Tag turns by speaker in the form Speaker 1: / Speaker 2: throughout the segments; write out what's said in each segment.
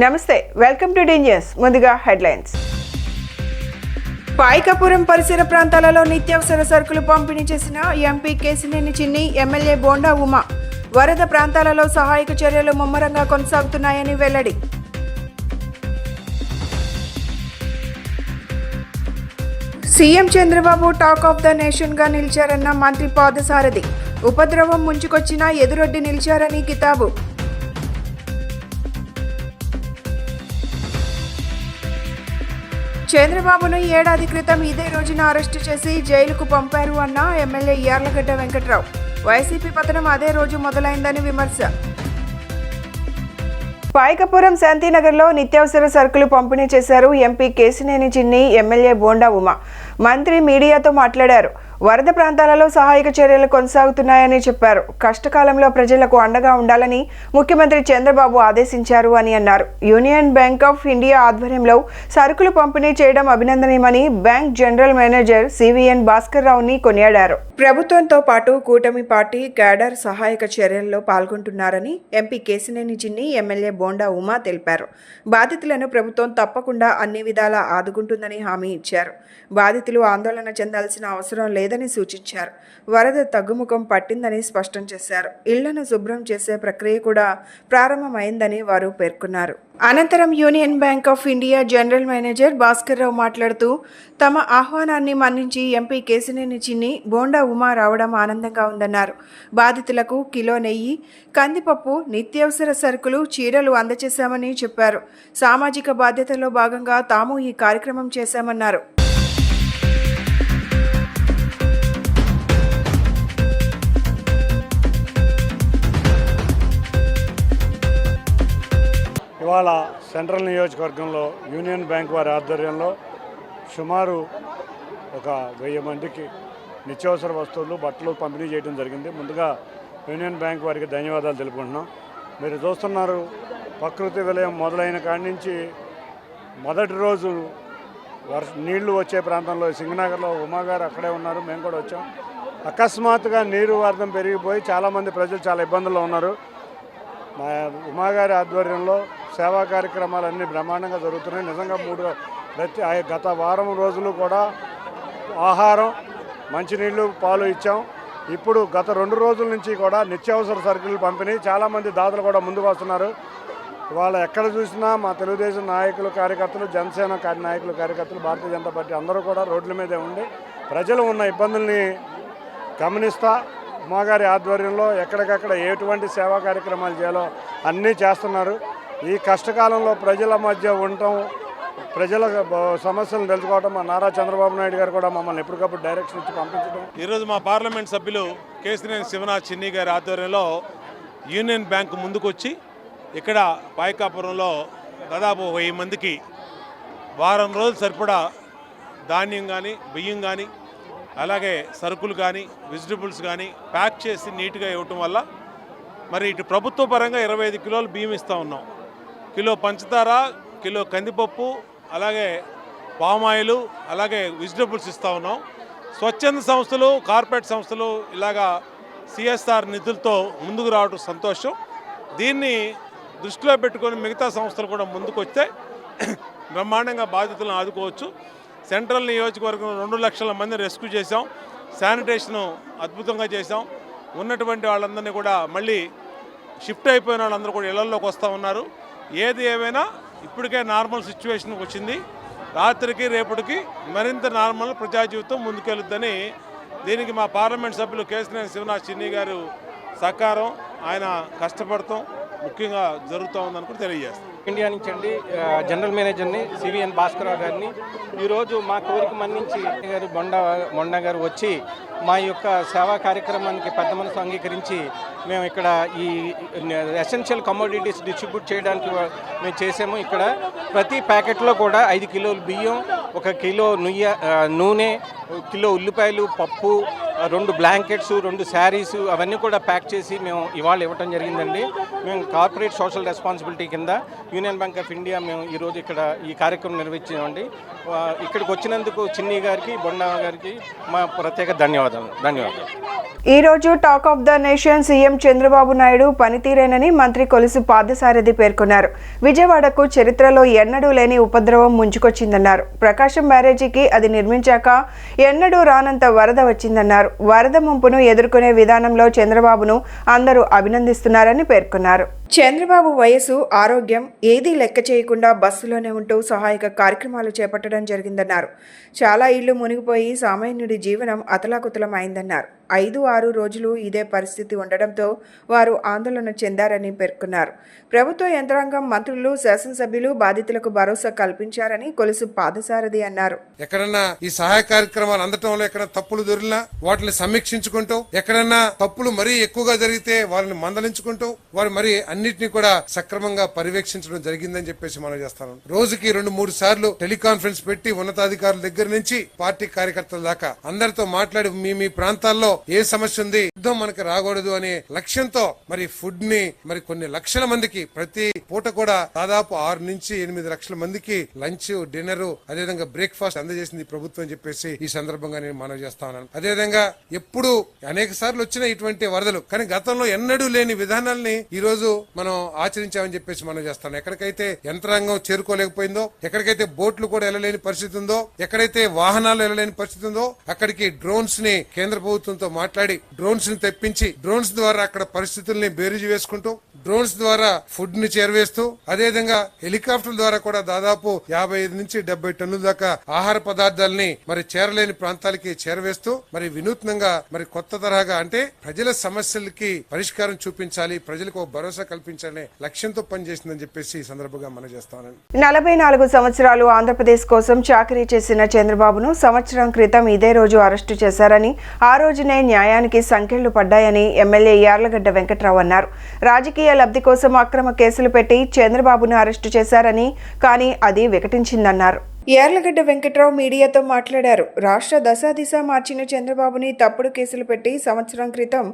Speaker 1: నమస్తే, welcome to D news. ముందుగా headlines. Payakapuram పరిసర ప్రాంతాలలో నిత్యావసర సరుకులు పంపిణీ చేసిన ఎంపీ కేశినేని చిన్ని, ఎమ్మెల్యే బోండా ఉమా. వరద ప్రాంతాలలో సహాయక చర్యలు ముమ్మరంగా కొనసాగుతున్నాయని వెల్లడి. CM Chandrababu talk of the nation గా నిలిచారన్న మంత్రి పాదసారథి. ఉపద్రవం ముంచుకొచ్చినా ఎదురొడ్డి నిలిచారని కితాబు. చంద్రబాబును ఏడాది క్రితం ఇదే రోజున అరెస్టు చేసి జైలుకు పంపారు అన్న ఎమ్మెల్యే యార్లగడ్డ వెంకట్రావు. వైసీపీ పతనం అదే రోజు మొదలైందని విమర్శ. పాయకపురం శాంతినగర్లో నిత్యావసర సరుకులు పంపిణీ చేశారు ఎంపీ కేశినేని చిన్ని, ఎమ్మెల్యే బోండా ఉమా. మంత్రి మీడియాతో మాట్లాడారు. వరద ప్రాంతాలలో సహాయక చర్యలు కొనసాగుతున్నాయని చెప్పారు. కష్టకాలంలో ప్రజలకు అండగా ఉండాలని ముఖ్యమంత్రి చంద్రబాబు ఆదేశించారు అని అన్నారు. యూనియన్ బ్యాంక్ ఆఫ్ ఇండియా ఆధ్వర్యంలో సరుకులు పంపిణీ చేయడం అభినందనీయమని bank general manager CVN Bhaskar రావుని కొనియాడారు. ప్రభుత్వంతో పాటు కూటమి పార్టీ క్యాడర్ సహాయక చర్యల్లో పాల్గొంటున్నారని ఎంపీ కేశినేని చిన్ని, ఎమ్మెల్యే బోండా ఉమా తెలిపారు. బాధితులను ప్రభుత్వం తప్పకుండా అన్ని విధాలా ఆదుకుంటుందని హామీ ఇచ్చారు. బాధితులు ఆందోళన చెందాల్సిన అవసరం లేదని సూచించారు. వరద తగ్గుముఖం పట్టిందని స్పష్టం చేశారు. ఇళ్లను శుభ్రం చేసే ప్రక్రియ కూడా ప్రారంభమైందని వారు పేర్కొన్నారు. అనంతరం Union Bank of India general manager Bhaskar Rao మాట్లాడుతూ, తమ ఆహ్వానాన్ని మన్నించి ఎంపీ కేశినేని చిన్ని, బోండా ఉమా రావడం ఆనందంగా ఉందన్నారు. బాధితులకు కిలో నెయ్యి, కందిపప్పు, నిత్యావసర సరుకులు, చీరలు అందజేశామని చెప్పారు. సామాజిక బాధ్యతలో భాగంగా తాము ఈ కార్యక్రమం చేశామన్నారు.
Speaker 2: ఇవాళ సెంట్రల్ నియోజకవర్గంలో యూనియన్ బ్యాంక్ వారి ఆధ్వర్యంలో సుమారు ఒక 1000 మందికి నిత్యావసర వస్తువులు, బట్టలు పంపిణీ చేయడం జరిగింది. ముందుగా యూనియన్ బ్యాంక్ వారికి ధన్యవాదాలు తెలుపుకుంటున్నాం. మీరు చూస్తున్నారు, ప్రకృతి విలయం మొదలైన కాడి నుంచి మొదటి రోజు నీళ్లు వచ్చే ప్రాంతంలో సింగనగర్లో ఉమాగారు అక్కడే ఉన్నారు, మేము కూడా వచ్చాం. అకస్మాత్తుగా నీరు వాడడం పెరిగిపోయి చాలామంది ప్రజలు చాలా ఇబ్బందుల్లో ఉన్నారు. మా ఉమాగారి ఆధ్వర్యంలో సేవా కార్యక్రమాలన్నీ బ్రహ్మాండంగా జరుగుతున్నాయి. నిజంగా గత వారం రోజులు కూడా ఆహారం, మంచినీళ్ళు, పాలు ఇచ్చాం. ఇప్పుడు గత 2 రోజుల నుంచి కూడా నిత్యావసర సరుకులు పంపిణీ, చాలామంది దాతలు కూడా ముందుకు వస్తున్నారు. ఇవాళ ఎక్కడ చూసినా మా తెలుగుదేశం నాయకులు, కార్యకర్తలు, జనసేన నాయకులు, కార్యకర్తలు, భారతీయ జనతా పార్టీ అందరూ కూడా రోడ్ల మీదే ఉండి ప్రజలు ఉన్న ఇబ్బందుల్ని గమనిస్తా ఉమాగారి ఆధ్వర్యంలో ఎక్కడికక్కడ ఎటువంటి సేవా కార్యక్రమాలు చేయాలో అన్నీ చేస్తున్నారు. ఈ కష్టకాలంలో ప్రజల మధ్య ఉండటం, ప్రజల సమస్యలను తెలుసుకోవడం, మా నారా చంద్రబాబు నాయుడు గారు కూడా మమ్మల్ని ఎప్పటికప్పుడు డైరెక్షన్ ఇచ్చి పంపించడం.
Speaker 3: ఈరోజు మా పార్లమెంట్ సభ్యులు కేశినేని శివనాథ్ చిన్ని గారి ఆధ్వర్యంలో యూనియన్ బ్యాంకు ముందుకొచ్చి ఇక్కడ పాయకాపురంలో దాదాపు 1000 మందికి వారం రోజులు సరిపడా ధాన్యం కానీ, బియ్యం కానీ, అలాగే సరుకులు కానీ, వెజిటబుల్స్ కానీ ప్యాక్ చేసి నీట్గా ఇవ్వటం వల్ల మరి ఇటు ప్రభుత్వ పరంగా 25 కిలోలు బియ్యం ఇస్తూ ఉన్నాం, కిలో పంచదార, కిలో కందిపప్పు, అలాగే పామాయిలు, అలాగే వెజిటబుల్స్ ఇస్తూ ఉన్నాం. స్వచ్ఛంద సంస్థలు, కార్పొరేట్ సంస్థలు ఇలాగా సిఎస్ఆర్ నిధులతో ముందుకు రావడం సంతోషం. దీన్ని దృష్టిలో పెట్టుకొని మిగతా సంస్థలు కూడా ముందుకు వస్తే బ్రహ్మాండంగా బాధితులను ఆదుకోవచ్చు. సెంట్రల్ నియోజకవర్గం 2 లక్షల మంది రెస్క్యూ చేసాం. శానిటేషను అద్భుతంగా చేసాం. ఉన్నటువంటి వాళ్ళందరినీ కూడా మళ్ళీ షిఫ్ట్ అయిపోయిన వాళ్ళందరూ కూడా ఇళ్లలోకి వస్తూ ఉన్నారు. ఏది ఏమైనా ఇప్పటికే నార్మల్ సిచ్యువేషన్కి వచ్చింది. రాత్రికి రేపటికి మరింత నార్మల్ ప్రజా జీవితం ముందుకెళ్తుందని దీనికి మా పార్లమెంట్ సభ్యులు కేశినేని శివనాథ్ చిన్ని గారు సహకారం, ఆయన కష్టపడతాం ముఖ్యంగా జరుగుతూ ఉందని కూడా తెలియజేస్తాం.
Speaker 4: ఇండియా నుంచి అండి జనరల్ మేనేజర్ని సివిఎన్ భాస్కర్ గారిని ఈరోజు మా కోరిక మన్నించి గారు బొండా గారు వచ్చి మా యొక్క సేవా కార్యక్రమానికి పెద్ద మనసు అంగీకరించి మేము ఇక్కడ ఈ ఎసెన్షియల్ కమోడిటీస్ డిస్ట్రిబ్యూట్ చేయడానికి మేము చేసాము. ఇక్కడ ప్రతి ప్యాకెట్లో కూడా 5 కిలోలు బియ్యం, 1 కిలో నూనె, కిలో ఉల్లిపాయలు, పప్పు, 2 బ్లాంకెట్స్, 2 శారీస్ అవన్నీ కూడా ప్యాక్ చేసి మేము ఇవాళ ఇవ్వటం జరిగిందండి. మేము కార్పొరేట్ సోషల్ రెస్పాన్సిబిలిటీ కింద యూనియన్ బ్యాంక్ ఆఫ్ ఇండియా మేము ఈరోజు ఇక్కడ ఈ కార్యక్రమం నిర్వహించామండి. ఇక్కడికి వచ్చినందుకు చిన్ని గారికి, బొండా గారికి మా ప్రత్యేక ధన్యవాదాలు.
Speaker 1: ఈ రోజు talk of the nation CM Chandrababu Naidu పనితీరేనని మంత్రి కొలుసు పార్థసారథి పేర్కొన్నారు. విజయవాడకు చరిత్రలో ఎన్నడూ లేని ఉపద్రవం ముంచుకొచ్చిందన్నారు. ప్రకాశం బ్యారేజీకి అది నిర్మించాక ఎన్నడూ రానంత వరద వచ్చిందన్నారు. వరద ముంపును ఎదుర్కొనే విధానంలో చంద్రబాబును అందరూ అభినందిస్తున్నారని పేర్కొన్నారు. చంద్రబాబు వయసు, ఆరోగ్యం ఏదీ లెక్క చేయకుండా బస్సులోనే ఉంటూ సహాయక కార్యక్రమాలు చేపట్టడం జరిగిందన్నారు. చాలా ఇళ్లు మునిగిపోయి సామాన్యుడి జీవనం అతలాకుతలం అయిందన్నారు. 5-6 రోజులు ఇదే పరిస్థితి ఉండడంతో వారు ఆందోళన చెందారని పేర్కొన్నారు. ప్రభుత్వ యంత్రాంగం, మంత్రులు, శాసనసభ్యులు బాధితులకు భరోసా కల్పించారని కొలుసు పార్థసారథి అన్నారు.
Speaker 5: ఎక్కడన్నా ఈ సహాయ కార్యక్రమాలు అందటంలో ఎక్కడ తప్పులు దొరికినా వాటిని సమీక్షించుకుంటూ, ఎక్కడన్నా తప్పులు మరీ ఎక్కువగా జరిగితే వారిని మందలించుకుంటూ, వారు మరి అన్నిటినీ కూడా సక్రమంగా పర్యవేక్షించడం జరిగిందని చెప్పేసి మనం చేస్తాను. రోజుకి 2-3 సార్లు టెలికాన్ఫరెన్స్ పెట్టి ఉన్నతాధికారుల దగ్గర నుంచి పార్టీ కార్యకర్తల దాకా అందరితో మాట్లాడి మీ ప్రాంతాల్లో ఏ సమస్య ఉంది, యుద్ధం మనకి రాకూడదు అనే లక్ష్యంతో మరి ఫుడ్ ని మరి కొన్ని లక్షల మందికి ప్రతి పూట కూడా దాదాపు 6 నుంచి 8 లక్షల మందికి లంచ్, డిన్నర్, అదేవిధంగా బ్రేక్ఫాస్ట్ అందజేసింది ప్రభుత్వం అని చెప్పేసి ఈ సందర్భంగా నేను మనవి చేస్తా ఉన్నాను. అదేవిధంగా ఎప్పుడు అనేక సార్లు వచ్చిన ఇటువంటి వరదలు, కానీ గతంలో ఎన్నడూ లేని విధానాల్ని ఈ రోజు మనం ఆచరించామని చెప్పేసి మనం చేస్తాం. ఎక్కడికైతే యంత్రాంగం చేరుకోలేకపోయిందో, ఎక్కడికైతే బోట్లు కూడా వెళ్ళలేని పరిస్థితి ఉందో, ఎక్కడైతే వాహనాలు వెళ్ళలేని పరిస్థితి ఉందో అక్కడికి డ్రోన్స్ ని కేంద్ర ప్రభుత్వంతో మాట్లాడి డ్రోన్స్ ని తెప్పించి డ్రోన్స్ ద్వారా అక్కడ పరిస్థితుల్ని బేరీజు వేసుకుంటూ, డ్రోన్స్ ద్వారా ఫుడ్ ని చేరవేస్తూ, అదేవిధంగా హెలికాప్టర్ల ద్వారా కూడా దాదాపు 55 నుంచి 70 టన్నుల దాకా ఆహార పదార్థాలని మరి చేరలేని ప్రాంతాలకి చేరవేస్తూ మరి వినూత్నంగా మరి కొత్త తరహాగా అంటే ప్రజల సమస్యలకి పరిష్కారం చూపించాలి, ప్రజలకు భరోసా కల్పించాలనే లక్ష్యంతో పనిచేసిందని చెప్పేసి ఈ సందర్భంగా మనం చేస్తాను. 44 సంవత్సరాలు ఆంధ్రప్రదేశ్ కోసం చాకరీ చేసిన చంద్రబాబును సంవత్సరం క్రితం ఇదే రోజు అరెస్టు చేశారని, ఆ రోజునే న్యాయానికి సంకెళ్లు పడ్డాయని ఎమ్మెల్యే యార్లగడ్డ వెంకట్రావు అన్నారు. రాజకీయ లబ్ధి కోసం అక్రమ కేసులు పెట్టి చంద్రబాబును అరెస్టు చేశారని, కానీ అది వికటించిందన్నారు. యార్లగడ్డ వెంకట్రావు మీడియాతో మాట్లాడారు. రాష్ట్ర దశాదిశ మార్చిన చంద్రబాబుని తప్పుడు కేసులు పెట్టి సంవత్సరం క్రితం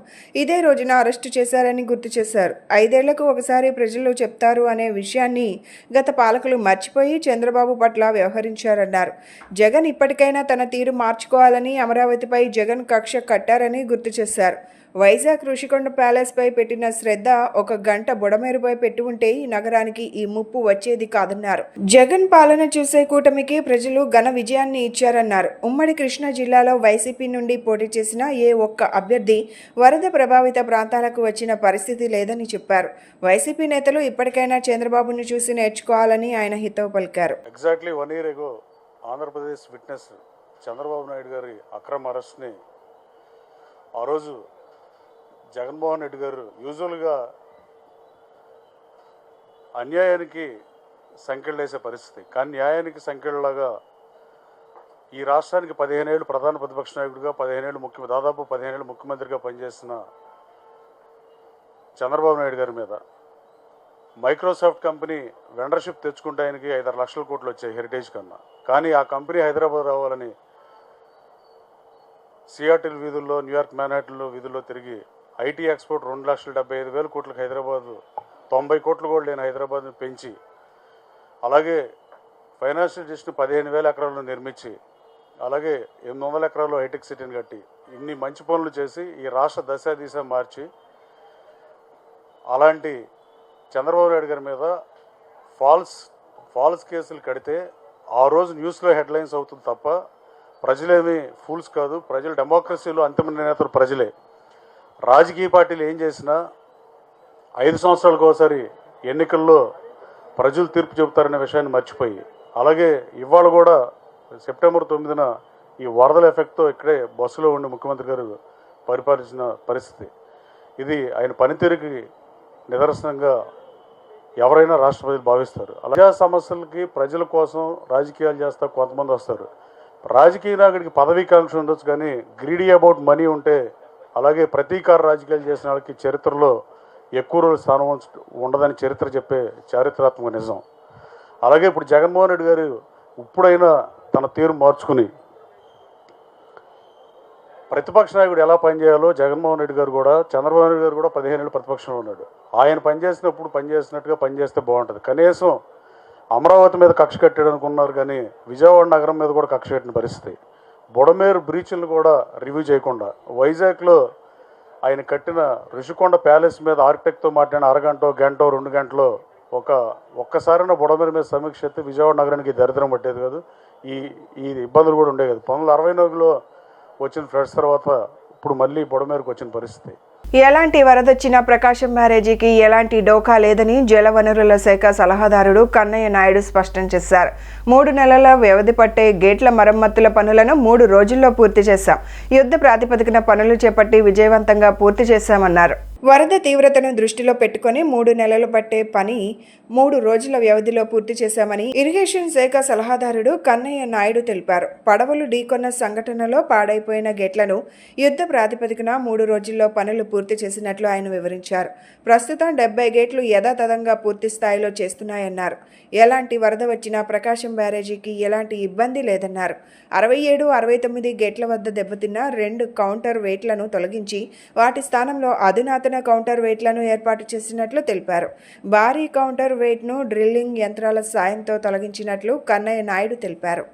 Speaker 5: ఇదే రోజున అరెస్టు చేశారని గుర్తు చేశారు. 5 ఏళ్లకు ఒకసారి ప్రజలు చెప్తారు అనే విషయాన్ని గత పాలకులు మర్చిపోయి చంద్రబాబు పట్ల వ్యవహరించారన్నారు. జగన్ ఇప్పటికైనా తన తీరు మార్చుకోవాలని, అమరావతిపై జగన్ కక్ష కట్టారని గుర్తు చేశారు. వైజాగ్ ఋషికొండ ప్యాలెస్ పై పెట్టిన శ్రద్ధ 1 గంట బుడమేరుపై పెట్టి ఉంటే ఈ నగరానికి ఈ ముప్పు వచ్చేది కాదన్నారు. జగన్ పాలన చూసే కూటమికి ప్రజలు ఘన విజయాన్ని ఇచ్చారన్నారు. ఉమ్మడి కృష్ణా జిల్లాలో వైసీపీ నుండి పోటీ చేసిన ఏ ఒక్క అభ్యర్థి వరద ప్రభావిత ప్రాంతాలకు వచ్చిన పరిస్థితి లేదని చెప్పారు. వైసీపీ నేతలు ఇప్పటికైనా చంద్రబాబును చూసి నేర్చుకోవాలని ఆయన హితవు పలికారు.
Speaker 2: Exactly 1 year ago Andhra Pradesh witness Chandrababu Naidu గారి అక్రమ అరెస్ట్ని ఆ రోజు జగన్మోహన్ రెడ్డి గారు యూజువల్గా అన్యాయానికి సంకెళ్ళు వేసే పరిస్థితి, కానీ న్యాయానికి సంకెళ్ళలాగా ఈ రాష్ట్రానికి 15 ఏళ్ళు ప్రధాన ప్రతిపక్ష నాయకుడిగా, 15 ఏళ్ళు దాదాపు 15 ఏళ్ళు ముఖ్యమంత్రిగా పనిచేసిన చంద్రబాబు నాయుడు గారి మీద మైక్రోసాఫ్ట్ కంపెనీ వెండర్షిప్ తెచ్చుకుంటే ఆయనకి 5-6 లక్షల కోట్లు వచ్చాయి హెరిటేజ్ కన్నా. కానీ ఆ కంపెనీ హైదరాబాద్ రావాలని సియాటిల్ వీధుల్లో, న్యూయార్క్ మ్యాన్హాటన్లో వీధుల్లో తిరిగి ఐటీ ఎక్స్పోర్ట్ 2,75,000 కోట్లకు హైదరాబాద్ 90 కోట్లు కూడా లేని హైదరాబాద్ని పెంచి, అలాగే ఫైనాన్షియల్ డిస్ట్రిక్ట్ 15,000 ఎకరాలను నిర్మించి, అలాగే 800 ఎకరాల్లో హైటెక్ సిటీని కట్టి ఇన్ని మంచి పనులు చేసి ఈ రాష్ట్ర దశ మార్చి, అలాంటి చంద్రబాబు నాయుడు గారి మీద ఫాల్స్ కేసులు కడితే ఆ రోజు న్యూస్లో హెడ్లైన్స్ అవుతుంది తప్ప ప్రజలేమీ ఫూల్స్ కాదు. ప్రజలు డెమోక్రసీలో అంతిమ నేతలు ప్రజలే. రాజకీయ పార్టీలు ఏం చేసినా 5 సంవత్సరాలకు ఒకసారి ఎన్నికల్లో ప్రజలు తీర్పు చెబుతారనే విషయాన్ని మర్చిపోయి, అలాగే ఇవాళ కూడా సెప్టెంబర్ 9న ఈ వరదల ఎఫెక్ట్తో ఇక్కడే బస్సులో ఉండి ముఖ్యమంత్రి గారు పరిపాలించిన పరిస్థితి. ఇది ఆయన పనితీరుకి నిదర్శనంగా ఎవరైనా రాష్ట్ర ప్రజలు భావిస్తారు. ప్రజా సమస్యలకి ప్రజల కోసం రాజకీయాలు చేస్తా కొంతమంది వస్తారు. రాజకీయ నాయకుడికి పదవీకాంక్ష ఉండొచ్చు, కానీ గ్రీడీ అబౌట్ మనీ ఉంటే, అలాగే ప్రతీకార రాజకీయాలు చేసిన వాళ్ళకి చరిత్రలో ఎక్కువ రోజులు స్థానం ఉండదని చరిత్ర చెప్పే చారిత్రాత్మక నిజం. అలాగే ఇప్పుడు జగన్మోహన్ రెడ్డి గారు ఇప్పుడైనా తన తీరు మార్చుకుని
Speaker 6: ప్రతిపక్ష నాయకుడు ఎలా పనిచేయాలో జగన్మోహన్ రెడ్డి గారు కూడా, చంద్రబాబు నాయుడు గారు కూడా 15 ఏళ్ళు ప్రతిపక్షంలో ఉన్నాడు. ఆయన పనిచేసినప్పుడు పనిచేసినట్టుగా పనిచేస్తే బాగుంటుంది. కనీసం అమరావతి మీద కక్ష కట్టాడు అనుకున్నారు, కానీ విజయవాడ నగరం మీద కూడా కక్ష కట్టిన పరిస్థితి. బుడమేరు బ్రీచ్లను కూడా రివ్యూ చేయకుండా, వైజాగ్లో ఆయన కట్టిన ఋషికొండ ప్యాలెస్ మీద ఆర్కిటెక్ట్తో మాట్లాడిన అరగంట, గంట, 2 గంటలో ఒక్కసారైనా బుడమేరు మీద సమీక్ష అయితే విజయవాడ నగరానికి దరిద్రం పట్టేది కాదు, ఈ ఇబ్బందులు కూడా ఉండేది కాదు. 1964లో వచ్చిన ఫ్లడ్స్ తర్వాత ఇప్పుడు మళ్ళీ బుడమేరుకు వచ్చిన పరిస్థితి.
Speaker 1: ఎలాంటి వరదొచ్చినా ప్రకాశం బ్యారేజీకి ఎలాంటి డోకా లేదని జలవనరుల శాఖ సలహాదారుడు కన్నయ్య నాయుడు స్పష్టం చేశారు. 3 నెలల వ్యవధి పట్టే గేట్ల మరమ్మతుల పనులను 3 రోజుల్లో పూర్తి చేశాం. యుద్ధ ప్రాతిపదికన పనులు చేపట్టి విజయవంతంగా పూర్తి చేశామన్నారు. వరద తీవ్రతను దృష్టిలో పెట్టుకుని 3 నెలలు పట్టే పని 3 రోజుల వ్యవధిలో పూర్తి చేశామని ఇరిగేషన్ శాఖ సలహాదారుడు కన్నయ్య నాయుడు తెలిపారు. పడవలు ఢీకొన్న సంఘటనలో పాడైపోయిన గేట్లను యుద్ధ ప్రాతిపదికన 3 రోజుల్లో పనులు పూర్తి చేసినట్లు ఆయన వివరించారు. ప్రస్తుతం 70 గేట్లు యథాతథంగా పూర్తి స్థాయిలో చేస్తున్నాయన్నారు. ఎలాంటి వరద వచ్చినా ప్రకాశం బ్యారేజీకి ఎలాంటి ఇబ్బంది లేదన్నారు. 67, 69 గేట్ల వద్ద దెబ్బతిన్న 2 కౌంటర్ వెయిట్లను తొలగించి వాటి స్థానంలో అధునాతన కౌంటర్ వెయిట్లను ఏర్పాటు చేసినట్లు తెలిపారు. భారీ కౌంటర్ వెయిట్ను డ్రిల్లింగ్ యంత్రాల సాయంతో తొలగించినట్లు కన్నయ్య నాయుడు తెలిపారు.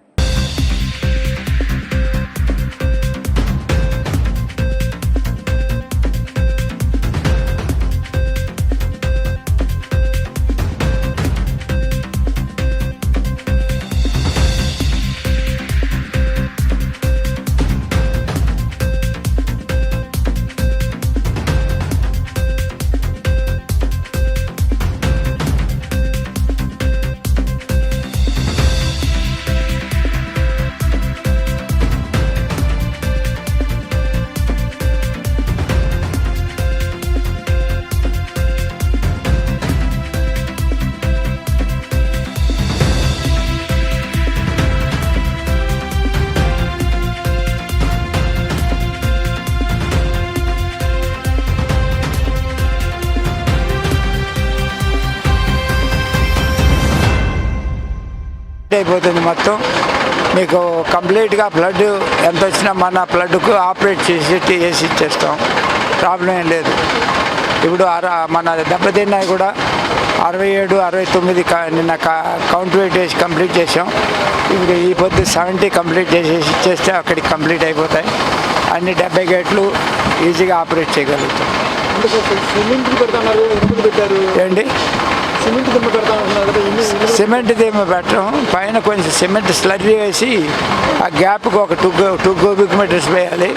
Speaker 7: అయిపోతుంది మొత్తం. మీకు కంప్లీట్గా ఫ్లడ్ ఎంత వచ్చినా మన ఫ్లడ్కు ఆపరేట్ చేసి వేసి ఇచ్చేస్తాం, ప్రాబ్లం ఏం లేదు. ఇప్పుడు మన దెబ్బతిన్నాయి కూడా 67, 69 నిన్న కౌంట్ వెయిట్ వేసి కంప్లీట్ చేసాం. ఇప్పుడు ఈ పొద్దు 70 కంప్లీట్ చేసేసి ఇచ్చేస్తే అక్కడికి కంప్లీట్ అయిపోతాయి. అన్ని 70 గేట్లు ఈజీగా ఆపరేట్ చేయగలుగుతాం. ఏంటి సిమెంట్ దిమ్మ పెట్టడం, పైన కొంచెం సిమెంట్ స్లర్రీ వేసి ఆ గ్యాప్కి ఒక 2 క్యూబిక్ మీటర్స్ వేయాలి.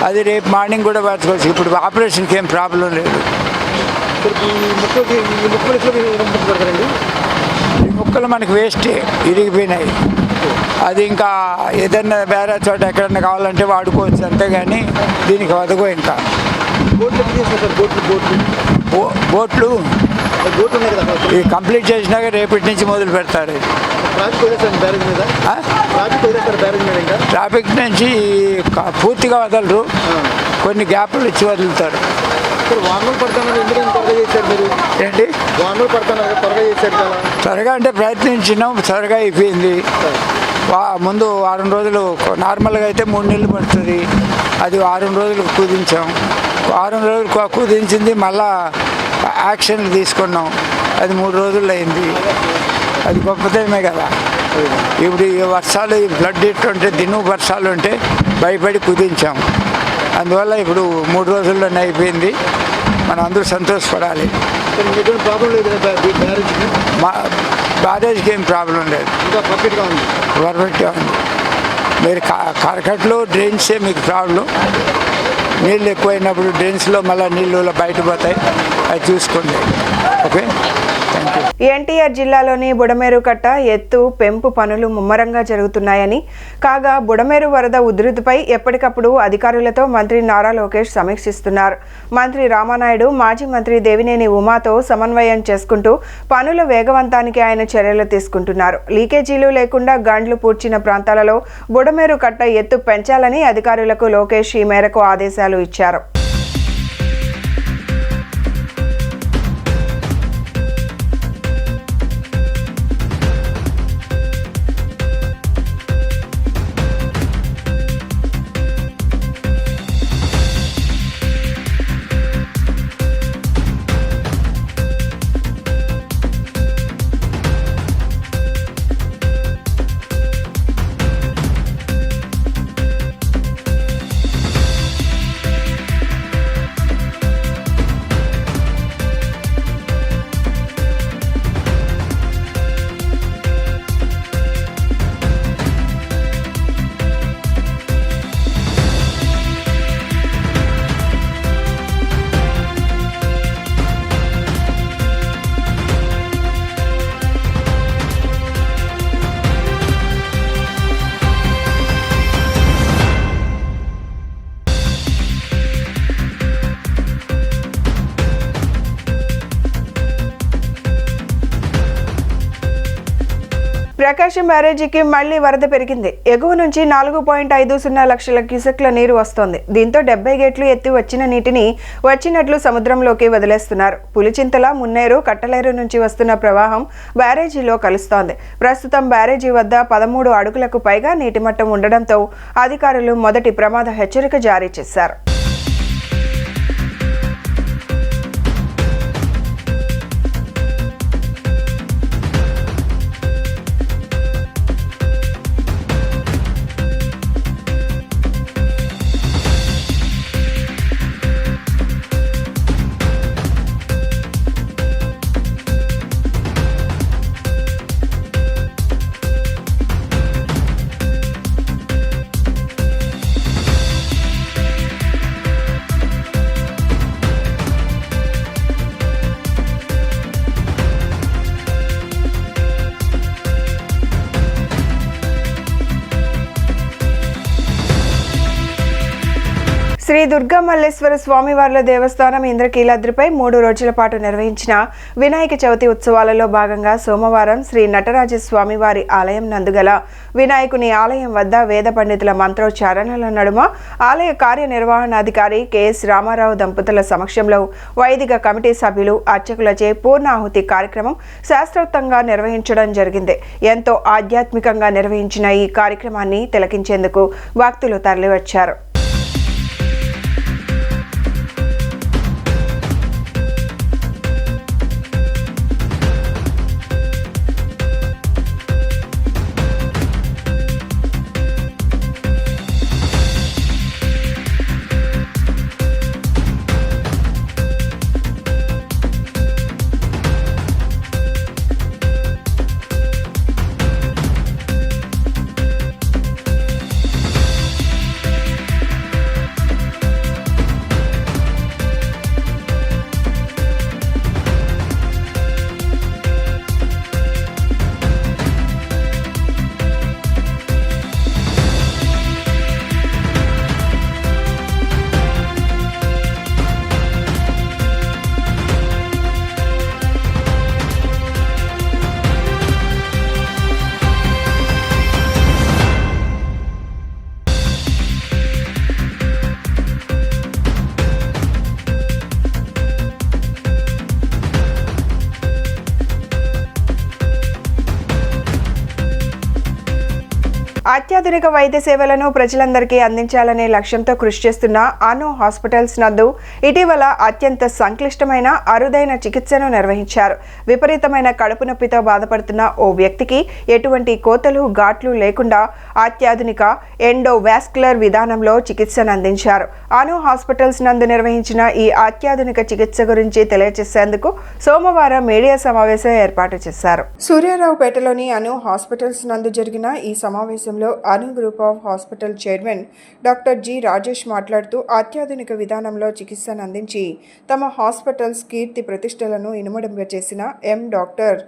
Speaker 7: అది రేపు మార్నింగ్ కూడా పెట్టుకోవచ్చు. ఇప్పుడు ఆపరేషన్కి ఏం ప్రాబ్లం లేదు. ఈ ముక్కలు మనకి వేస్ట్ ఇరిగిపోయినాయి. అది ఇంకా ఏదైనా వేరే చోట ఎక్కడన్నా కావాలంటే వాడుకోవచ్చు, అంతేగాని దీనికి వదగో. ఇంకా బోట్లు ఇది కంప్లీట్ చేసినాక రేపటి నుంచి మొదలు పెడతారు. ట్రాఫిక్ నుంచి పూర్తిగా వదలరు, కొన్ని గ్యాప్లు ఇచ్చి వదులుతారు. ఏంటి త్వరగా అంటే ప్రయత్నించినాం, త్వరగా అయిపోయింది. ముందు 6 రోజులు నార్మల్గా అయితే 3 నెలలు పడుతుంది. అది 6 రోజులు కుదించాం. 6 రోజులు కుదించింది, మళ్ళా యాక్షన్లు తీసుకున్నాం. అది 3 రోజులు అయింది. అది గొప్పతనమే కదా. ఇప్పుడు ఈ వర్షాలు, ఈ ఫ్లడ్ ఇట్టుంటే దిను వర్షాలు ఉంటే భయపడి కుదించాం. అందువల్ల ఇప్పుడు 3 రోజుల్లోనే అయిపోయింది. మనం అందరూ సంతోషపడాలి. బ్యారేజ్కి ఏం ప్రాబ్లం లేదు, పర్ఫెక్ట్గా ఉంది. మీరు కరకట్లు డ్రైన్సే మీకు ప్రాబ్లం. నీళ్ళు ఎక్కువైనప్పుడు డ్రైన్స్లో మళ్ళీ నీళ్ళు బయటపోతాయి, అది చూసుకోండి. Okay, thank you.
Speaker 1: ఎన్టీఆర్ జిల్లాలోని బుడమేరు కట్ట ఎత్తు పెంపు పనులు ముమ్మరంగా జరుగుతున్నాయని, కాగా బుడమేరు వరద ఉధృతిపై ఎప్పటికప్పుడు అధికారులతో మంత్రి నారా లోకేష్ సమీక్షిస్తున్నారు. మంత్రి రామానాయుడు, మాజీ మంత్రి దేవినేని ఉమాతో సమన్వయం చేసుకుంటూ పనుల వేగవంతానికి ఆయన చర్యలు తీసుకుంటున్నారు. లీకేజీలు లేకుండా గండ్లు పూడ్చిన ప్రాంతాలలో బుడమేరు కట్ట ఎత్తు పెంచాలని అధికారులకు లోకేష్ ఈ మేరకు ఆదేశాలు ఇచ్చారు. ప్రకాశం బ్యారేజీకి మళ్లీ వరద పెరిగింది. ఎగువ నుంచి 4.50 లక్షల క్యూసెక్ల నీరు వస్తోంది. దీంతో 70 గేట్లు ఎత్తి వచ్చిన నీటిని వచ్చినట్లు సముద్రంలోకి వదిలేస్తున్నారు. పులిచింతల, మున్నేరు, కట్టలేరు నుంచి వస్తున్న ప్రవాహం బ్యారేజీలో కలుస్తోంది. ప్రస్తుతం బ్యారేజీ వద్ద 13 అడుగులకు పైగా నీటి మట్టం ఉండడంతో అధికారులు మొదటి ప్రమాద హెచ్చరిక జారీ చేశారు. శ్రీ దుర్గా మల్లేశ్వర స్వామివార్ల దేవస్థానం ఇంద్రకీలాద్రిపై 3 రోజుల పాటు నిర్వహించిన వినాయక చవితి ఉత్సవాలలో భాగంగా సోమవారం శ్రీ నటరాజ స్వామివారి ఆలయం నందుగల వినాయకుని ఆలయం వద్ద వేద పండితుల మంత్రోచ్చారణల నడుమ ఆలయ కార్యనిర్వహణాధికారి కెఎస్ రామారావు దంపతుల సమక్షంలో వైదిక కమిటీ సభ్యులు అర్చకులచే పూర్ణాహుతి కార్యక్రమం శాస్త్రోక్తంగా నిర్వహించడం జరిగింది. ఎంతో ఆధ్యాత్మికంగా నిర్వహించిన ఈ కార్యక్రమాన్ని తిలకించేందుకు భక్తులు తరలివచ్చారు. అత్యాధునిక వైద్య సేవలను ప్రజలందరికీ అందించాలనే లక్ష్యంతో కృషి చేస్తున్న అను హాస్పిటల్స్ నందు ఇటీవల అత్యంత సంక్లిష్టమైన అరుదైన చికిత్సను నిర్వహించారు. విపరీతమైన కడుపు నొప్పితో బాధపడుతున్న ఓ వ్యక్తికి ఎటువంటి కోతలు, ఘాట్లు లేకుండా అత్యాధునిక ఎండోవాస్కులర్ విధానంలో చికిత్సను అందించారు. అను హాస్పిటల్స్ నందు నిర్వహించిన ఈ అత్యాధునిక చికిత్స గురించి తెలియజేసేందుకు సోమవారం మీడియా సమావేశం ఏర్పాటు చేశారు. సూర్యారావుపేటలోని అను హాస్పిటల్స్ నందు జరిగిన ఈ సమావేశంలో Anu group of hospital chairman doctor G Rajesh మాట్లాడుతూ అత్యాధునిక విధానంలో చికిత్సను అందించి తమ హాస్పిటల్స్ కీర్తి ప్రతిష్టలను ఇనుమడింపచేసిన డాక్టర్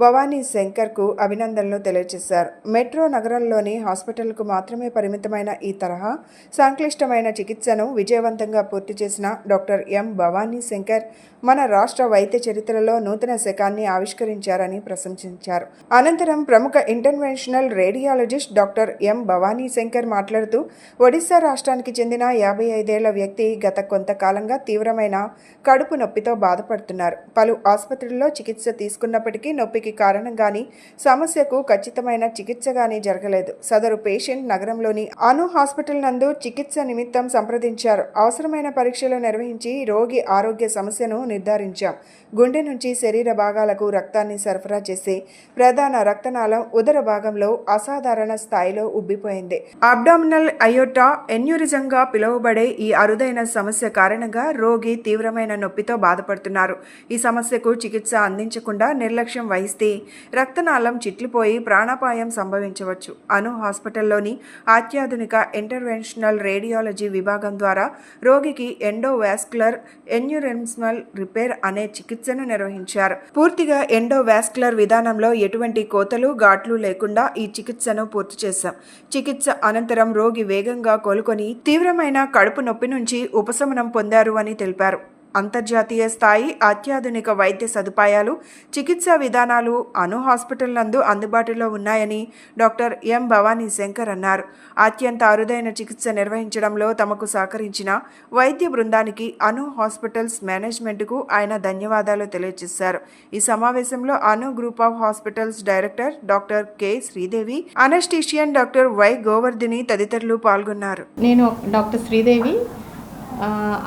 Speaker 1: భవానీ శంకర్కు అభినందనలు తెలియజేశారు. మెట్రో నగరంలోని హాస్పిటల్కు మాత్రమే పరిమితమైన ఈ తరహా సంక్లిష్టమైన చికిత్సను విజయవంతంగా పూర్తి చేసిన డాక్టర్ భవానీ శంకర్ మన రాష్ట్ర వైద్య చరిత్రలో నూతన శకాన్ని ఆవిష్కరించారని ప్రశంసించారు. అనంతరం ప్రముఖ interventional radiologist doctor Bhavani Shankar మాట్లాడుతూ ఒడిశా రాష్ట్రానికి చెందిన 55 ఏళ్ల వ్యక్తి గత కొంతకాలంగా తీవ్రమైన కడుపు నొప్పితో బాధపడుతున్నారు. పలు ఆసుపత్రుల్లో చికిత్స తీసుకున్నప్పటికీ నొప్పికి కారణం గాని, సమస్యకు ఖచ్చితమైన చికిత్స గాని జరగలేదు. సదరు పేషెంట్ నగరంలోని అను హాస్పిటల్ నందు చికిత్స నిమిత్తం సంప్రదించారు. అవసరమైన పరీక్షలు నిర్వహించి రోగి ఆరోగ్య సమస్యను నిర్ధారించాం. గుండె నుంచి శరీర భాగాలకు రక్తాన్ని సరఫరా చేసే ప్రధాన రక్తనాళం ఉదర భాగంలో అసాధారణ స్థాయిలో ఉబ్బిపోయింది. అబ్డామినల్ అయోటా ఎన్యూరిజంగా పిలువబడే ఈ అరుదైన సమస్య కారణంగా రోగి తీవ్రమైన నొప్పితో బాధపడుతున్నారు. ఈ సమస్యకు చికిత్స అందించకుండా నిర్లక్ష్యం వహిస్తే రక్తనాళం చిట్లిపోయి ప్రాణాపాయం సంభవించవచ్చు. అను హాస్పిటల్లోని అత్యాధునిక ఇంటర్వెన్షనల్ రేడియాలజీ విభాగం ద్వారా రోగికి ఎండోవాస్కులర్ ఎన్యూరిజమల్ రిపేర్ అనే చికిత్సను నిర్వహించారు. పూర్తిగా ఎండోవాస్కులర్ విధానంలో ఎటువంటి కోతలు, ఘాట్లు లేకుండా ఈ చికిత్సను పూర్తి చేశాం. చికిత్స అనంతరం రోగి వేగంగా కోలుకొని తీవ్రమైన కడుపు నొప్పి నుంచి ఉపశమనం పొందారు అని తెలిపారు. అంతర్జాతీయ స్థాయి అత్యాధునిక వైద్య సదుపాయాలు, చికిత్సా విధానాలు అను హాస్పిటల్ నందు అందుబాటులో ఉన్నాయని డాక్టర్ ఎం భవానీ శంకర్ అన్నారు. అత్యంత అరుదైన చికిత్స నిర్వహించడంలో తమకు సహకరించిన వైద్య బృందానికి అను హాస్పిటల్స్ మేనేజ్మెంట్కు ఆయన ధన్యవాదాలు తెలియజేశారు. ఈ సమావేశంలో Anu group of hospitals director doctor K Sridevi, anaesthetist doctor Y Govardhini తదితరులు పాల్గొన్నారు.
Speaker 8: నేను doctor Sridevi,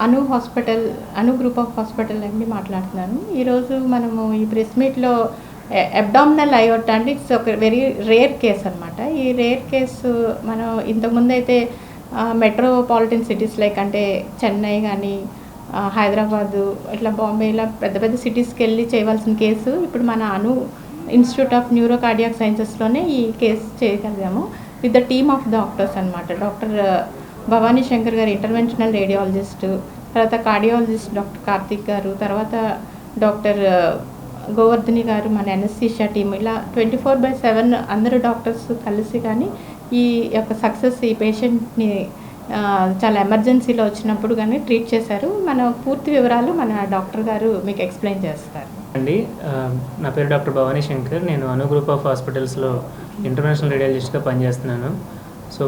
Speaker 8: Anu group of hospital నుండి మాట్లాడుతున్నాను. ఈరోజు మనము ఈ ప్రెస్ మీట్లో అబ్డామినల్ అయోర్టా అంటే ఇట్స్ ఒక వెరీ రేర్ కేస్ అనమాట. ఈ రేర్ కేసు మనం ఇంతకుముందు అయితే మెట్రోపాలిటన్ సిటీస్ లైక్ అంటే చెన్నై కానీ హైదరాబాదు ఇట్లా బాంబే ఇలా పెద్ద పెద్ద సిటీస్కి వెళ్ళి చేయవలసిన కేసు ఇప్పుడు మన Anu institute of neuro cardiac సైన్సెస్లోనే ఈ కేసు చేయగలిగాము with the team of doctors అనమాట. Doctor Bhavani Shankar garu interventional radiologist, తర్వాత కార్డియాలజిస్ట్ డాక్టర్ కార్తిక్ గారు, తర్వాత డాక్టర్ గోవర్ధిని గారు మన ఎనస్థీషియా టీమ్, ఇలా 24/7 అందరూ డాక్టర్స్ కలిసి కానీ ఈ యొక్క సక్సెస్ ఈ పేషెంట్ని చాలా ఎమర్జెన్సీలో వచ్చినప్పుడు కానీ ట్రీట్ చేశారు. మన పూర్తి వివరాలు మన డాక్టర్ గారు మీకు ఎక్స్ప్లెయిన్ చేస్తారు.
Speaker 9: అండి, నా పేరు డాక్టర్ భవానీ శంకర్. నేను అను గ్రూప్ ఆఫ్ హాస్పిటల్స్లో ఇంటర్నేషనల్ రేడియాలజిస్ట్గా పనిచేస్తున్నాను. సో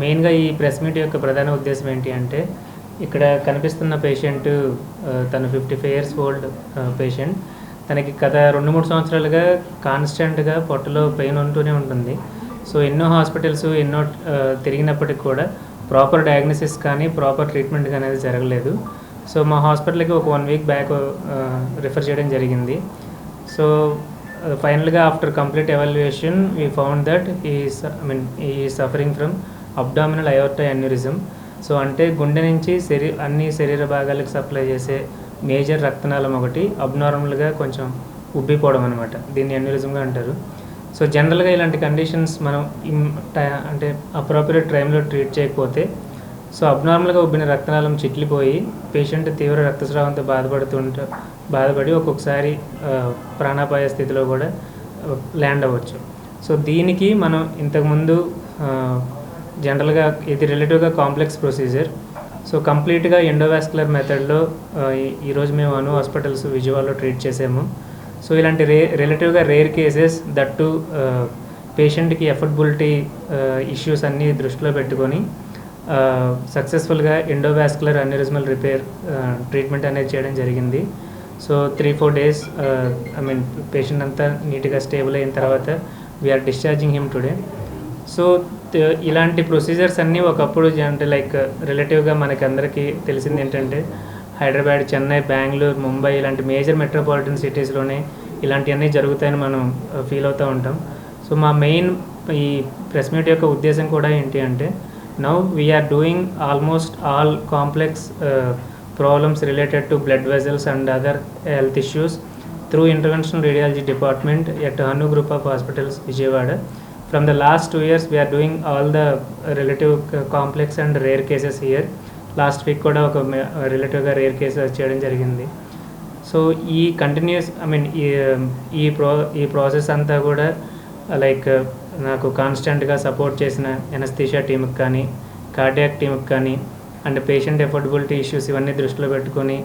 Speaker 9: మెయిన్గా ఈ ప్రెస్ మీట్ యొక్క ప్రధాన ఉద్దేశం ఏంటి అంటే, ఇక్కడ కనిపిస్తున్న పేషెంట్ తను 55 years ఓల్డ్ పేషెంట్. తనకి గత 2-3 సంవత్సరాలుగా కాన్స్టెంట్గా పొట్టలో పెయిన్ ఉంటూనే ఉంటుంది. సో ఎన్నో హాస్పిటల్స్ తిరిగినప్పటికి కూడా ప్రాపర్ డయాగ్నోసిస్ కానీ ప్రాపర్ ట్రీట్మెంట్ కానీ అనేది జరగలేదు. సో మా హాస్పిటల్కి ఒక 1 week బ్యాక్ రిఫర్ చేయడం జరిగింది. సో ఫైనల్గా after complete evaluation we found that ఈ suffering from abdominal aorta aneurysm. So అంటే గుండె నుంచి అన్ని శరీర భాగాలకు సప్లై చేసే మేజర్ రక్తనాళం ఒకటి అబ్నార్మల్గా కొంచెం ఉబ్బిపోవడం అనమాట. దీన్ని అన్యూరిజంగా అంటారు. సో జనరల్గా ఇలాంటి కండిషన్స్ మనం అంటే అప్రోప్రియేట్ టైంలో ట్రీట్ చేయకపోతే సో అబ్నార్మల్గా ఉబ్బిన రక్తనాళం చిట్లిపోయి పేషెంట్ తీవ్ర రక్తస్రావంతో బాధపడి ఒక్కొక్కసారి ప్రాణాపాయ స్థితిలో కూడా ల్యాండ్ అవ్వచ్చు. సో దీనికి మనం ఇంతకుముందు జనరల్గా ఇది రిలేటివ్గా కాంప్లెక్స్ ప్రొసీజర్. సో కంప్లీట్గా ఎండోవాస్కులర్ మెథడ్లో ఈరోజు మేము అను హాస్పిటల్స్ విజయవాడలో ట్రీట్ చేసాము. సో ఇలాంటి రిలేటివ్గా రేర్ కేసెస్ దట్టు పేషెంట్కి ఎఫర్డబిలిటీ ఇష్యూస్ అన్నీ దృష్టిలో పెట్టుకొని సక్సెస్ఫుల్గా ఎండోవాస్కులర్ అన్యూరిజమల్ రిపేర్ ట్రీట్మెంట్ అనేది చేయడం జరిగింది. సో 3-4 days పేషెంట్ అంతా నీట్గా స్టేబుల్ అయిన తర్వాత we're discharging him today. So ఇలాంటి ప్రొసీజర్స్ అన్నీ ఒకప్పుడు అంటే లైక్ రిలేటివ్గా మనకి అందరికీ తెలిసింది ఏంటంటే హైదరాబాద్, చెన్నై, బెంగళూరు, ముంబై ఇలాంటి మేజర్ మెట్రోపాలిటన్ సిటీస్లోనే ఇలాంటివన్నీ జరుగుతాయని మనం ఫీల్ అవుతూ ఉంటాం. సో మా మెయిన్ ఈ ప్రెస్ మీట్ యొక్క ఉద్దేశం కూడా ఏంటి అంటే, now we're doing almost all complex problems related to blood vessels and other health issues through interventional radiology department at Anu group of hospitals Vijayawada. From the last 2 years we are doing all the relative complex and rare cases here. Last week కూడా ఒక రిలేటివ్గా rare case చేయడం జరిగింది. So ఈ continuous ఈ process అంతా కూడా like నాకు కాన్స్టెంట్గా సపోర్ట్ చేసిన ఎనస్థీషియా టీంకి కానీ కార్డియాక్ టీంకి కానీ అండ్ పేషెంట్ ఎఫర్డబిలిటీ ఇష్యూస్ ఇవన్నీ దృష్టిలో పెట్టుకొని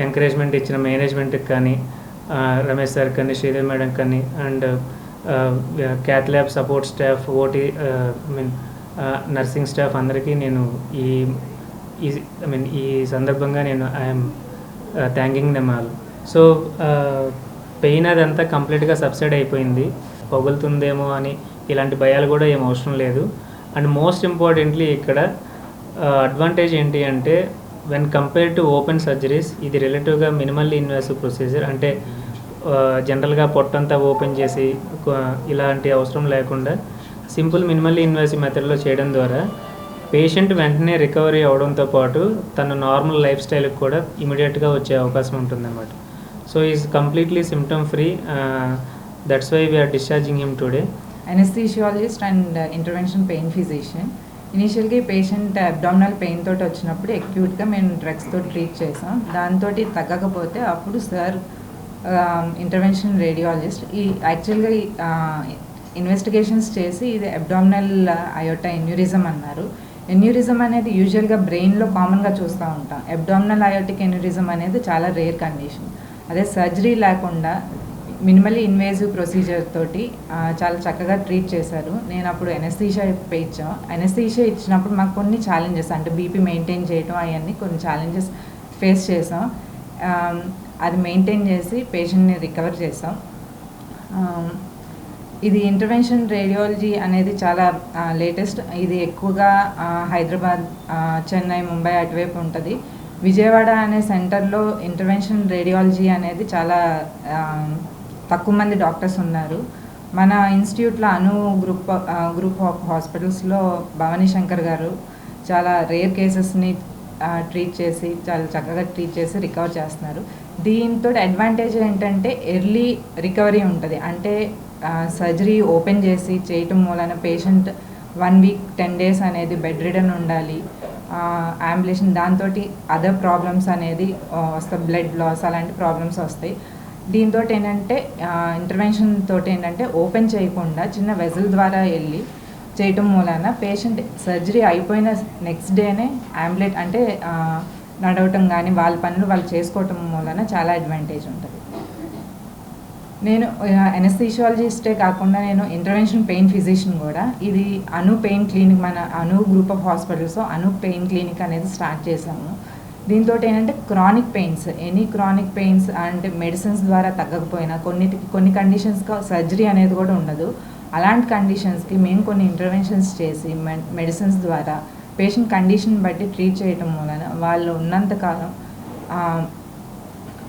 Speaker 9: ఎంకరేజ్మెంట్ ఇచ్చిన మేనేజ్మెంట్కి కానీ రమేష్ సార్ కానీ శ్రీదేవి మేడం కానీ and cath lab support staff, OT nursing staff అందరికీ నేను ఈ సందర్భంగా నేను I'm thanking them all. So pain అదంతా కంప్లీట్గా సబ్సైడ్ అయిపోయింది. పగులుతుందేమో అని ఇలాంటి భయాలు కూడా ఏం అవసరం లేదు. అండ్ మోస్ట్ ఇంపార్టెంట్లీ ఇక్కడ అడ్వాంటేజ్ ఏంటి అంటే when compare to open surgeries ఇది రిలేటివ్గా మినిమల్లీ ఇన్వాసివ్ ప్రొసీజర్. అంటే జనరల్గా పొట్టంతా ఓపెన్ చేసి ఇలాంటి అవసరం లేకుండా సింపుల్ మినిమల్లీ ఇన్వాసివ్ మెథడ్లో చేయడం ద్వారా పేషెంట్ వెంటనే రికవరీ అవడంతో పాటు తన నార్మల్ లైఫ్ స్టైల్కి కూడా ఇమీడియట్గా వచ్చే అవకాశం ఉంటుందన్నమాట. So is completely symptom free. That's why we are discharging him today.
Speaker 10: Anaesthesiologist and intervention pain physician. ఇనీషియల్గా పేషెంట్ అబ్డామినల్ పెయిన్ తోటి వచ్చినప్పుడు అక్యూట్గా మేము డ్రగ్స్తో ట్రీట్ చేసాం. దాంతో తగ్గకపోతే అప్పుడు సార్ ఇంటర్వెన్షన్ రేడియాలజిస్ట్ యాక్చువల్గా ఇన్వెస్టిగేషన్స్ చేసి ఇది అబ్డామినల్ అయోటా ఎన్యూరిజం అన్నారు. ఎన్యూరిజం అనేది యూజువల్గా బ్రెయిన్లో కామన్గా చూస్తూ ఉంటాం. అబ్డామినల్ అయోటిక్ ఎన్యూరిజం అనేది చాలా రేర్ కండిషన్. అదే సర్జరీ లేకుండా మినిమల్లీ ఇన్వేజివ్ ప్రొసీజర్ తోటి చాలా చక్కగా ట్రీట్ చేశారు. నేను అప్పుడు ఎనస్థీషియా ఇచ్చాం. ఎనస్థీషియా ఇచ్చినప్పుడు మాకు కొన్ని ఛాలెంజెస్, అంటే బీపీ మెయింటైన్ చేయడం అవన్నీ కొన్ని ఛాలెంజెస్ ఫేస్ చేసాం. అది మెయింటైన్ చేసి పేషెంట్ని రికవర్ చేసాం. ఇది ఇంటర్వెన్షన్ రేడియాలజీ అనేది చాలా లేటెస్ట్. ఇది ఎక్కువగా హైదరాబాద్, చెన్నై, ముంబై అటువైపు ఉంటుంది. విజయవాడ అనే సెంటర్లో ఇంటర్వెన్షన్ రేడియాలజీ అనేది చాలా తక్కువ మంది డాక్టర్స్ ఉన్నారు. మన ఇన్స్టిట్యూట్లో గ్రూప్ ఆఫ్ హాస్పిటల్స్లో భవానీ శంకర్ గారు చాలా రేర్ కేసెస్ని ట్రీట్ చేసి చాలా చక్కగా ట్రీట్ చేసి రికవర్ చేస్తున్నారు. దీంతో అడ్వాంటేజ్ ఏంటంటే ఎర్లీ రికవరీ ఉంటుంది. అంటే సర్జరీ ఓపెన్ చేసి చేయటం మూలన పేషెంట్ 1 వీక్ 10 days అనేది బెడ్ రిడన్ ఉండాలి. అంబులేషన్, దాంతో అదర్ ప్రాబ్లమ్స్ అనేది వస్తాయి, బ్లడ్ లాస్ అలాంటి ప్రాబ్లమ్స్ వస్తాయి. దీంతో ఏంటంటే ఇంటర్వెన్షన్ తోటి ఏంటంటే ఓపెన్ చేయకుండా చిన్న వెజల్ ద్వారా వెళ్ళి చేయటం మూలన పేషెంట్ సర్జరీ అయిపోయిన నెక్స్ట్ డేనే అంబులేట్ అంటే నడవటం కానీ వాళ్ళ పనులు వాళ్ళు చేసుకోవటం మూలన చాలా అడ్వాంటేజ్ ఉంటుంది. నేను ఎనస్థీషియాలజిస్టే కాకుండా నేను ఇంటర్వెన్షన్ పెయిన్ ఫిజిషియన్ కూడా. ఇది అను పెయిన్ క్లినిక్, మన Anu group of hospitals Anu pain clinic అనేది స్టార్ట్ చేసాము. దీంతో ఏంటంటే chronic pains, any chronic pains అంటే మెడిసిన్స్ ద్వారా తగ్గకపోయినా కొన్ని కండిషన్స్కి సర్జరీ అనేది కూడా ఉండదు. అలాంటి కండిషన్స్కి మేము కొన్ని ఇంటర్వెన్షన్స్ చేసి మెడిసిన్స్ ద్వారా పేషెంట్ కండిషన్ బట్టి ట్రీట్ చేయటం వలన వాళ్ళు ఉన్నంతకాలం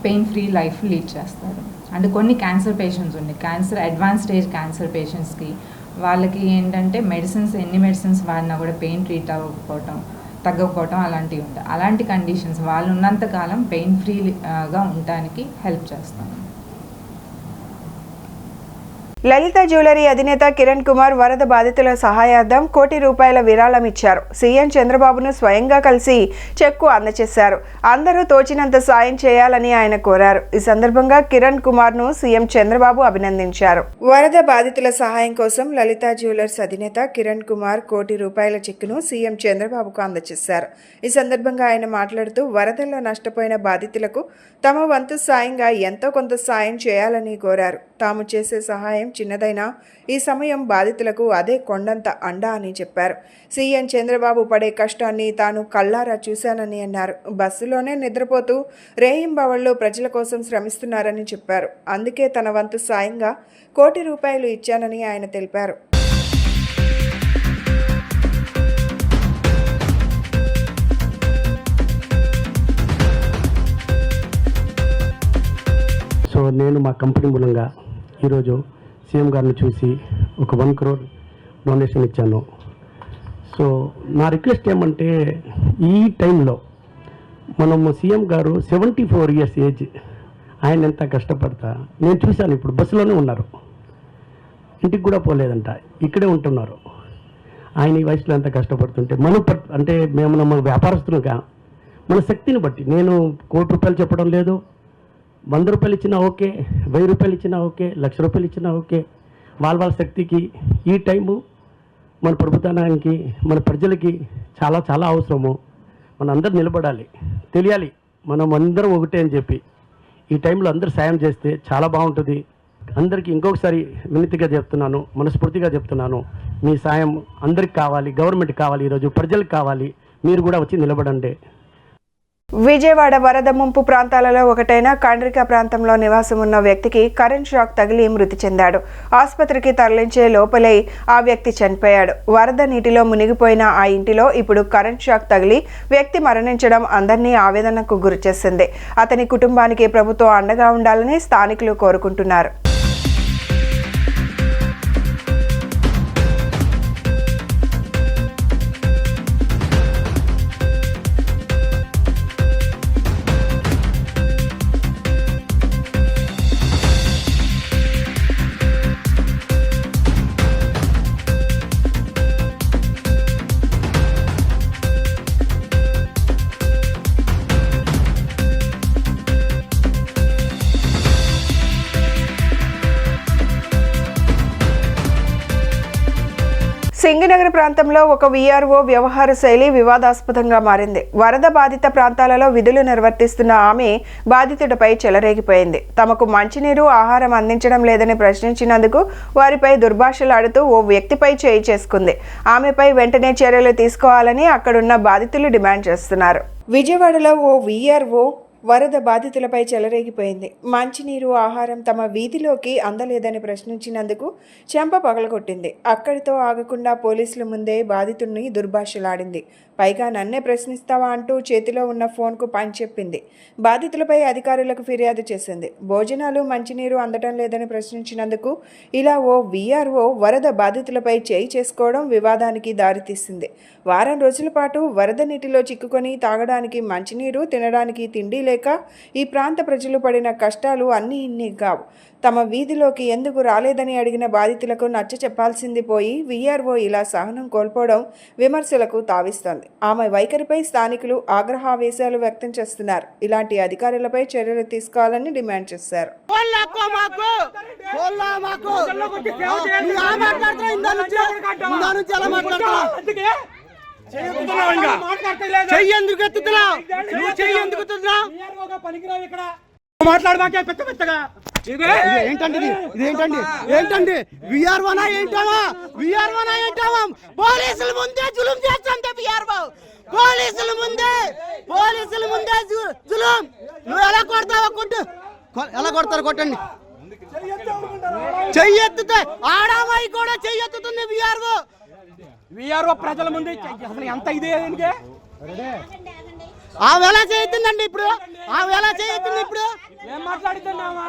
Speaker 10: పెయిన్ ఫ్రీ లైఫ్ లీడ్ చేస్తారు. అంటే కొన్ని క్యాన్సర్ పేషెంట్స్ ఉన్నాయి, అడ్వాన్స్ స్టేజ్ క్యాన్సర్ పేషెంట్స్కి వాళ్ళకి ఏంటంటే ఎన్ని మెడిసిన్స్ వాడినా కూడా పెయిన్ ట్రీట్ తగ్గకపోవటం అలాంటివి ఉంటాయి. అలాంటి కండిషన్స్ వాళ్ళు ఉన్నంతకాలం పెయిన్ ఫ్రీగా ఉండటానికి హెల్ప్ చేస్తాం.
Speaker 1: లలిత జ్యువెలరీ అధినేత కిరణ్ కుమార్ వరద బాధితుల సహాయార్థం ₹1 కోటి విరాళం ఇచ్చారు. సీఎం చంద్రబాబును స్వయంగా కలిసి చెక్కు అందజేశారు. అందరూ తోచినంత సాయం చేయాలని ఆయన కోరారు. ఈ సందర్భంగా కిరణ్ కుమార్ ను సీఎం చంద్రబాబు అభినందించారు. వరద బాధితుల సహాయం కోసం లలిత జ్యువెలర్స్ అధినేత కిరణ్ కుమార్ ₹1 కోటి చెక్కును సీఎం చంద్రబాబుకు అందజేశారు. ఈ సందర్భంగా ఆయన మాట్లాడుతూ వరదల్లో నష్టపోయిన బాధితులకు తమ వంతు సాయంగా ఎంతో కొంత సాయం చేయాలని కోరారు. తాము చేసే సహాయం చిన్నదైనా ఈ సమయం బాధితులకు అదే కొండంత అండా అని చెప్పారు. సీఎం చంద్రబాబు పడే కష్టాన్ని తాను కళ్ళారా చూశానని అన్నారు. బస్సులోనే నిద్రపోతూ రేయింబవళ్లు ప్రజల కోసం శ్రమిస్తున్నారని చెప్పారు. అందుకే తన వంతు సాయంగా ₹1 కోటి ఇచ్చానని ఆయన తెలిపారు.
Speaker 11: సో నేను మా కంపెనీ మూలంగా ఈరోజు సీఎం గారిని చూసి ఒక ₹1 crore డొనేషన్ ఇచ్చాను. సో నా రిక్వెస్ట్ ఏమంటే ఈ టైంలో మనము సీఎం గారు 74 years ఏజ్, ఆయన ఎంత కష్టపడతా నేను చూశాను. ఇప్పుడు బస్సులోనే ఉన్నారు, ఇంటికి కూడా పోలేదంట, ఇక్కడే ఉంటున్నారు. ఆయన ఈ వయసులో ఎంత కష్టపడుతుంటే అంటే మేము మన వ్యాపారస్తులుగా మన శక్తిని బట్టి, నేను ₹1 కోటి చెప్పడం లేదు, ₹100 ఇచ్చినా ఓకే, ₹1000 ఇచ్చినా ఓకే, ₹1,00,000 ఇచ్చినా ఓకే. వాళ్ళ శక్తికి ఈ టైము మన ప్రభుత్వానికి మన ప్రజలకి చాలా చాలా అవసరము. మన అందరూ నిలబడాలి, తెలియాలి మనం అందరం ఒకటే అని చెప్పి ఈ టైంలో అందరూ సాయం చేస్తే చాలా బాగుంటుంది. అందరికీ ఇంకొకసారి వినతిగా చెప్తున్నాను, మనస్ఫూర్తిగా చెప్తున్నాను, మీ సాయం అందరికి కావాలి, గవర్నమెంట్ కావాలి, ఈరోజు ప్రజలకు కావాలి. మీరు కూడా వచ్చి నిలబడండి.
Speaker 1: విజయవాడ వరద ముంపు ప్రాంతాలలో ఒకటైన కండ్రిక ప్రాంతంలో నివాసం ఉన్న వ్యక్తికి కరెంట్ షాక్ తగిలి మృతి చెందాడు. ఆసుపత్రికి తరలించే లోపలే ఆ వ్యక్తి చనిపోయాడు. వరద నీటిలో మునిగిపోయిన ఆ ఇంటిలో ఇప్పుడు కరెంట్ షాక్ తగిలి వ్యక్తి మరణించడం అందరినీ ఆవేదనకు గురిచేసింది. అతని కుటుంబానికి ప్రభుత్వం అండగా ఉండాలని స్థానికులు కోరుకుంటున్నారు. సింగనగర్ ప్రాంతంలో ఒక వీఆర్ఓ వ్యవహార శైలి వివాదాస్పదంగా మారింది. వరద బాధిత ప్రాంతాలలో విధులు నిర్వర్తిస్తున్న ఆమె బాధితుడిపై చెలరేగిపోయింది. తమకు మంచినీరు, ఆహారం అందించడం లేదని ప్రశ్నించినందుకు వారిపై దుర్భాషలాడుతూ ఓ వ్యక్తిపై చేయి చేసుకుంది. ఆమెపై వెంటనే చర్యలు తీసుకోవాలని అక్కడున్న బాధితులు డిమాండ్ చేస్తున్నారు. విజయవాడలో ఓ వీఆర్ఓ వరద బాధితులపై చెలరేగిపోయింది. మంచినీరు, ఆహారం తమ వీధిలోకి అందలేదని ప్రశ్నించినందుకు చెంప పగలగొట్టింది. అక్కడితో ఆగకుండా పోలీసుల ముందే బాధితుడిని దుర్భాషలాడింది. పైగా నన్నే ప్రశ్నిస్తావా అంటూ చేతిలో ఉన్న ఫోన్కు పని చెప్పింది. బాధితులపై అధికారులకు ఫిర్యాదు చేసింది. భోజనాలు, మంచినీరు అందటం లేదని ప్రశ్నించినందుకు ఇలా ఓ వీఆర్ఓ వరద బాధితులపై చేయి చేసుకోవడం వివాదానికి దారితీసింది. వారం రోజుల పాటు వరద నీటిలో చిక్కుకొని తాగడానికి మంచినీరు, తినడానికి తిండి లేక ఈ ప్రాంత ప్రజలు పడిన కష్టాలు అన్నీ ఇన్ని కావు. తమ వీధిలోకి ఎందుకు రాలేదని అడిగిన బాధితులకు నచ్చ చెప్పాల్సింది పోయి వీఆర్ఓ ఇలా సహనం కోల్పోవడం విమర్శలకు తావిస్తోంది. ఆమె వైఖరిపై స్థానికులు ఆగ్రహావేశాలు వ్యక్తం చేస్తున్నారు. ఇలాంటి అధికారులపై చర్యలు తీసుకోవాలని డిమాండ్ చేశారు.
Speaker 12: మాట్లాడబాకే పెద్ద పెద్దగా ఏంటండి విఆర్ఓనా ఏంటావా పోలీసుల ముందే జులుం చేస్తాంటే విఆర్ఓ పోలీసుల ముందే జులుం. నువ్వు ఎలా కొడతావా కొట్టు, ఎలా కొడతారు కొట్టండి. చెయ్యెత్తుతే ఆడామాయి కూడా చెయ్యెత్తుతుంది విఆర్ఓ ప్రజల ముందే. అసలు ఎంత ఇదే ఆమె ఎలా చేయొద్దండి ఇప్పుడు, ఏం మాట్లాడుతున్నావా?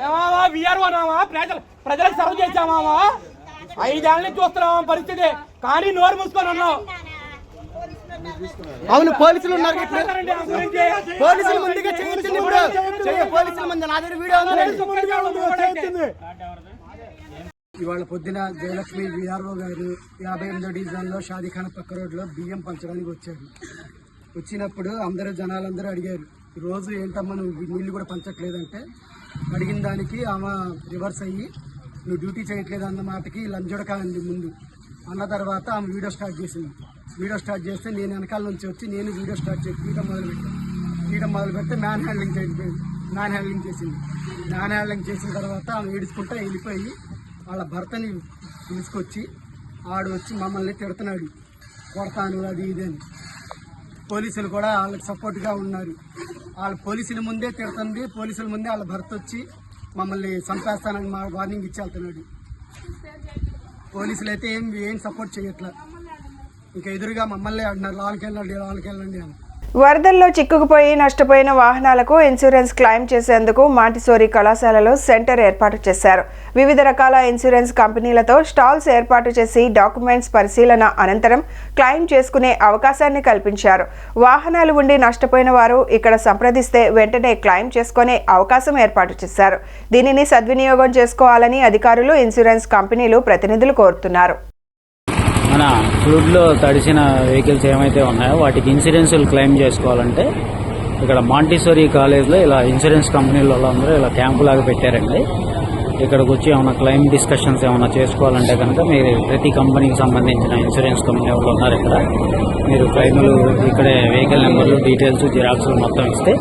Speaker 12: ఏమావా విఆర్ఓనావా? ప్రజలకు సర్వ్ చేసామావా? 5 ఏళ్ళ నుంచి చూస్తున్నావా పరిస్థితి, కానీ నోరు మూసుకొని ఉన్నావు. అవును, పోలీసులు ఉన్నారు. పోలీసుల ముందుగా చేయొచ్చింది ఇప్పుడు. పోలీసుల ముందు నా దగ్గర వీడియో ఉంది.
Speaker 11: ఇవాళ పొద్దున జయలక్ష్మి విఆర్ఓ గారు 58వ డివిజన్లో షాదీఖానా పక్క రోడ్లో బియ్యం పంచడానికి వచ్చారు. వచ్చినప్పుడు జనాలందరూ అడిగారు, రోజు ఏంటమ్మా నువ్వు నీళ్ళు కూడా పంచట్లేదంటే, అడిగిన దానికి ఆమె రివర్స్ అయ్యి నువ్వు డ్యూటీ చేయట్లేదు అన్న మాటకి లంజడక అంది ముందు. అన్న తర్వాత ఆమె వీడియో స్టార్ట్ చేసింది. వీడియో స్టార్ట్ చేస్తే నేను వెనకాల నుంచి వచ్చి నేను వీడియో స్టార్ట్ చేసి తీయడం మొదలు పెడితే మ్యాన్ హ్యాండ్లింగ్ చేసింది. మ్యాన్ హ్యాండ్లింగ్ చేసిన తర్వాత ఆమె ఏడుచుకుంటా వెళ్ళిపోయి వాళ్ళ భర్తని తీసుకొచ్చి ఆడు వచ్చి మమ్మల్ని తిడుతున్నాడు, కొడతాను అది ఇది అని. పోలీసులు కూడా వాళ్ళకి సపోర్ట్గా ఉన్నారు. వాళ్ళ పోలీసుల ముందే తిడుతుంది. పోలీసుల ముందే వాళ్ళ భర్త వచ్చి మమ్మల్ని చంపేస్తానని మా వార్నింగ్ ఇచ్చి వెళ్తున్నాడు. పోలీసులు అయితే ఏం సపోర్ట్ చేయట్లా. ఇంకా ఎదురుగా మమ్మల్ని అంటున్నారు, వాళ్ళకి వెళ్ళండి అని.
Speaker 1: వరదల్లో చిక్కుకుపోయి నష్టపోయిన వాహనాలకు ఇన్సూరెన్స్ క్లెయిమ్ చేసేందుకు మాంటిసోరీ కళాశాలలో సెంటర్ ఏర్పాటు చేశారు. వివిధ రకాల ఇన్సూరెన్స్ కంపెనీలతో స్టాల్స్ ఏర్పాటు చేసి డాక్యుమెంట్స్ పరిశీలన అనంతరం క్లెయిమ్ చేసుకునే అవకాశాన్ని కల్పించారు. వాహనాలు ఉండి నష్టపోయిన వారు ఇక్కడ సంప్రదిస్తే వెంటనే క్లెయిమ్ చేసుకునే అవకాశం ఏర్పాటు చేశారు. దీనిని సద్వినియోగం చేసుకోవాలని అధికారులు, ఇన్సూరెన్స్ కంపెనీలు ప్రతినిధులు కోరుతున్నారు.
Speaker 13: మన ఫ్లూడ్లో తడిసిన వెహికల్స్ ఏమైతే ఉన్నాయో వాటికి ఇన్సూరెన్సులు క్లెయిమ్ చేసుకోవాలంటే ఇక్కడ మాంటిసోరీ కాలేజ్లో ఇలా ఇన్సూరెన్స్ కంపెనీల వాళ్ళందరూ ఇలా క్యాంపు లాగా పెట్టారండి. ఇక్కడికి వచ్చి ఏమైనా క్లెయిమ్ డిస్కషన్స్ ఏమైనా చేసుకోవాలంటే కనుక మీరు ప్రతి కంపెనీకి సంబంధించిన ఇన్సూరెన్స్ కంపెనీ వాళ్ళు ఉన్నారు ఇక్కడ. మీరు క్లెయిములు ఇక్కడే వెహికల్ నెంబర్లు, డీటెయిల్స్, జిరాక్స్లు మొత్తం ఇస్తే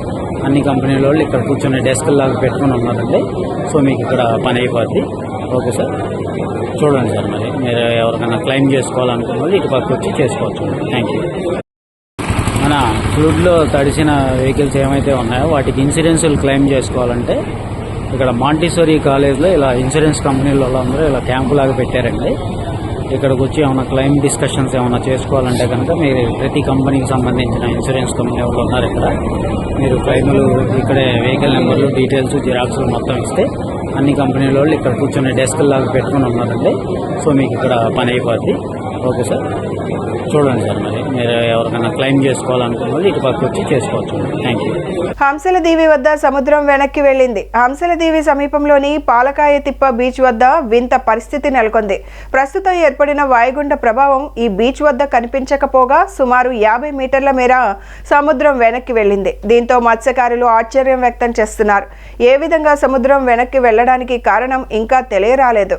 Speaker 13: అన్ని కంపెనీల వాళ్ళు ఇక్కడ కూర్చొని డెస్క్ లాగా పెట్టుకుని ఉన్నారండి. సో మీకు ఇక్కడ పని అయిపోద్ది. ఓకే సార్, చూడండి సార్, మరి మీరు ఎవరికైనా క్లెయిమ్ చేసుకోవాలనుకున్న వాళ్ళు ఇటు పక్క వచ్చి చేసుకోవచ్చు. Thank you. మన ఫ్లూడ్లో తడిసిన వెహికల్స్ ఏమైతే ఉన్నాయో వాటికి ఇన్సూరెన్సులు క్లెయిమ్ చేసుకోవాలంటే ఇక్కడ మాంటిసోరీ కాలేజ్లో ఇలా ఇన్సూరెన్స్ కంపెనీల వాళ్ళందరూ ఇలా క్యాంపు లాగా పెట్టారండి. ఇక్కడికి వచ్చి ఏమైనా క్లెయిమ్ డిస్కషన్స్ ఏమైనా చేసుకోవాలంటే కనుక మీరు ప్రతి కంపెనీకి సంబంధించిన ఇన్సూరెన్స్ కంపెనీ వాళ్ళు ఉన్నారు ఇక్కడ. మీరు క్లెయిములు ఇక్కడే వెహికల్ నెంబర్లు, డీటెయిల్స్, జిరాక్స్లు మొత్తం ఇస్తే అన్ని కంపెనీల వాళ్ళు ఇక్కడ కూర్చొని డెస్క్ లాగా పెట్టుకుని ఉన్నారండి. సో మీకు ఇక్కడ పని అయిపోద్ది. ఓకే సార్, చూడండి సార్, మరి మీరు ఎవరికైనా క్లెయిమ్ చేసుకోవాలనుకున్న వాళ్ళు ఇటు పక్క వచ్చి చేసుకోవచ్చు. Thank you.
Speaker 1: హంసల దీవి వద్ద సముద్రం వెనక్కి వెళ్ళింది. హంసల దీవి సమీపంలోని పాలకాయ తిప్ప బీచ్ వద్ద వింత పరిస్థితి నెలకొంది. ప్రస్తుతం ఏర్పడిన వాయుగుండ ప్రభావం ఈ బీచ్ వద్ద కనిపించకపోగా సుమారు 50 మీటర్ల మేర సముద్రం వెనక్కి వెళ్ళింది. దీంతో మత్స్యకారులు ఆశ్చర్యం వ్యక్తం చేస్తున్నారు. ఏ విధంగా సముద్రం వెనక్కి వెళ్లడానికి కారణం ఇంకా తెలియరాలేదు.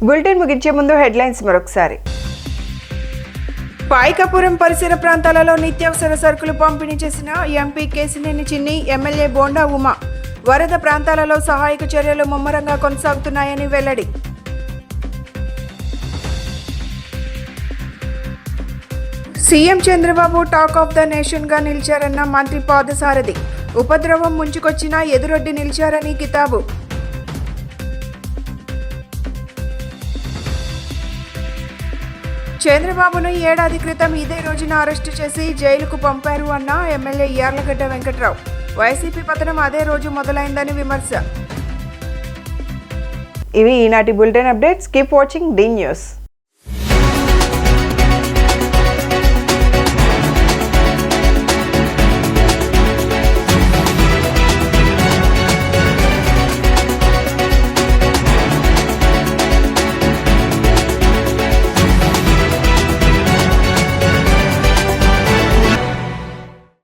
Speaker 1: బులెటిన్ ముగించే ముందు హెడ్లైన్స్ మరొకసారి. పాయకాపురం పరిసర ప్రాంతాలలో నిత్యావసర సరుకులు పంపిణీ చేసిన ఎంపీ కేశినేని చిన్ని, ఎమ్మెల్యే బోండా ఉమ. వరద ప్రాంతాలలో సహాయక చర్యలు ముమ్మరంగా కొనసాగుతున్నాయని వెల్లడి. CM Chandrababu talk of the nation గా నిలిచారన్న మంత్రి పాదసారథి. ఉపద్రవం ముంచుకొచ్చినా ఎదురొడ్డి నిలిచారని కితాబు. చంద్రబాబును ఏడాది క్రితం ఇదే రోజున అరెస్టు చేసి జైలుకు పంపారు అన్న ఎమ్మెల్యే యార్లగడ్డ వెంకట్రావు. వైసీపీ పతనం అదే రోజు మొదలైందని విమర్శ. ఇవి ఈనాటి bulletin updates. Keep watching the news.